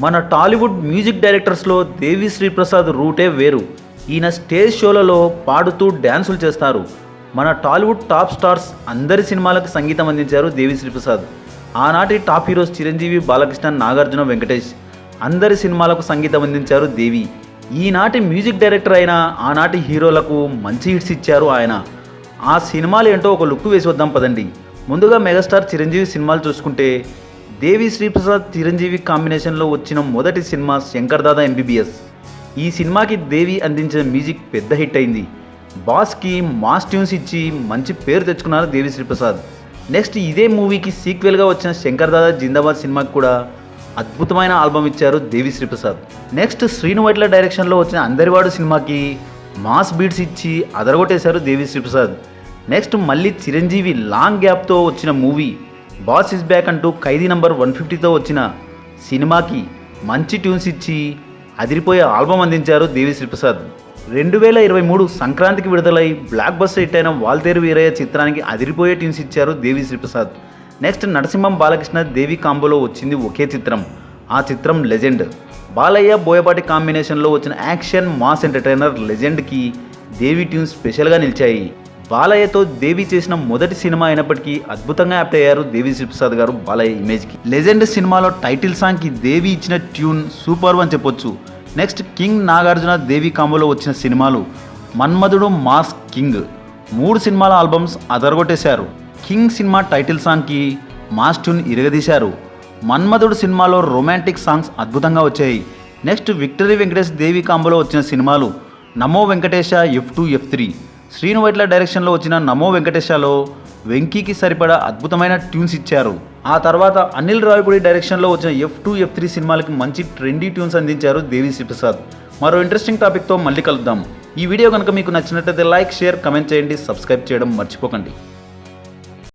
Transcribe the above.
మన టాలీవుడ్ మ్యూజిక్ డైరెక్టర్స్లో దేవి శ్రీ ప్రసాద్ రూటే వేరు. ఈయన స్టేజ్ షోలలో పాడుతూ డ్యాన్సులు చేస్తారు. మన టాలీవుడ్ టాప్ స్టార్స్ అందరి సినిమాలకు సంగీతం అందించారు దేవి శ్రీ ప్రసాద్. ఆనాటి టాప్ హీరోస్ చిరంజీవి, బాలకృష్ణ, నాగార్జున, వెంకటేష్ అందరి సినిమాలకు సంగీతం అందించారు దేవి. ఈనాటి మ్యూజిక్ డైరెక్టర్ అయిన ఆనాటి హీరోలకు మంచి హిట్స్ ఇచ్చారు ఆయన. ఆ సినిమాలు ఏంటో ఒక లుక్ వేసి వద్దాం పదండి. ముందుగా మెగాస్టార్ చిరంజీవి సినిమాలు చూసుకుంటే దేవి శ్రీ ప్రసాద్ చిరంజీవి కాంబినేషన్లో వచ్చిన మొదటి సినిమా శంకర్ దాదా ఎంబీబీఎస్. ఈ సినిమాకి దేవి అందించిన మ్యూజిక్ పెద్ద హిట్ అయింది. బాస్కి మాస్ ట్యూన్స్ ఇచ్చి మంచి పేరు తెచ్చుకున్నారు దేవి శ్రీ ప్రసాద్. నెక్స్ట్ ఇదే మూవీకి సీక్వెల్గా వచ్చిన శంకర్ దాదా జిందాబాద్ సినిమాకి కూడా అద్భుతమైన ఆల్బమ్ ఇచ్చారు దేవి శ్రీ ప్రసాద్. నెక్స్ట్ శ్రీను వైట్ల డైరెక్షన్లో వచ్చిన అందరివాడు సినిమాకి మాస్ బీట్స్ ఇచ్చి అదరగొట్టేశారు దేవి శ్రీ ప్రసాద్. నెక్స్ట్ మళ్ళీ చిరంజీవి లాంగ్ గ్యాప్తో వచ్చిన మూవీ బాస్ ఇస్ బ్యాక్ అంటూ ఖైదీ నంబర్ 150తో వచ్చిన సినిమాకి మంచి ట్యూన్స్ ఇచ్చి అదిరిపోయే ఆల్బమ్ అందించారు దేవి శ్రీ ప్రసాద్. 2023 సంక్రాంతికి విడుదలై బ్లాక్ బస్టర్ హిట్ అయిన వాల్తేరు వీరయ్య చిత్రానికి అదిరిపోయే ట్యూన్స్ ఇచ్చారు దేవి శ్రీ ప్రసాద్. నెక్స్ట్ నరసింహం, బాలకృష్ణ, దేవి కాంబోలో వచ్చింది ఒకే చిత్రం. ఆ చిత్రం లెజెండ్. బాలయ్య, బోయపాటి కాంబినేషన్లో వచ్చిన యాక్షన్ మాస్ ఎంటర్టైనర్ లెజెండ్కి దేవి ట్యూన్స్ స్పెషల్గా నిలిచాయి. బాలయ్యతో దేవి చేసిన మొదటి సినిమా అయినప్పటికీ అద్భుతంగా యాప్ట్ అయ్యారు దేవి శ్రీ ప్రసాద్ గారు బాలయ్య ఇమేజ్కి. లెజెండ్ సినిమాలో టైటిల్ సాంగ్కి దేవి ఇచ్చిన ట్యూన్ సూపర్ అని చెప్పొచ్చు. నెక్స్ట్ కింగ్, నాగార్జున, దేవి కాంబోలో వచ్చిన సినిమాలు మన్మధుడు, మాస్, కింగ్ 3 సినిమాల ఆల్బమ్స్ అదరగొట్టేశారు. కింగ్ సినిమా టైటిల్ సాంగ్కి మాస్ ట్యూన్ ఇరగదీశారు. మన్మధుడు సినిమాలో రొమాంటిక్ సాంగ్స్ అద్భుతంగా వచ్చాయి. నెక్స్ట్ విక్టరీ వెంకటేష్, దేవి కాంబోలో వచ్చిన సినిమాలు నమో వెంకటేశ, F2, F3. శ్రీను వైట్ల డైరెక్షన్లో వచ్చిన నమో వెంకటేశలో వెంకీకి సరిపడా అద్భుతమైన ట్యూన్స్ ఇచ్చారు. ఆ తర్వాత అనిల్ రావిపూడి డైరెక్షన్లో వచ్చిన F2, F3 సినిమాలకి మంచి ట్రెండీ ట్యూన్స్ అందించారు దేవి శ్రీ ప్రసాద్. మరో ఇంట్రెస్టింగ్ టాపిక్తో మళ్ళీ కలుద్దాం. ఈ వీడియో కనుక మీకు నచ్చినట్లయితే లైక్, షేర్, కమెంట్ చేయండి. సబ్స్క్రైబ్ చేయడం మర్చిపోకండి.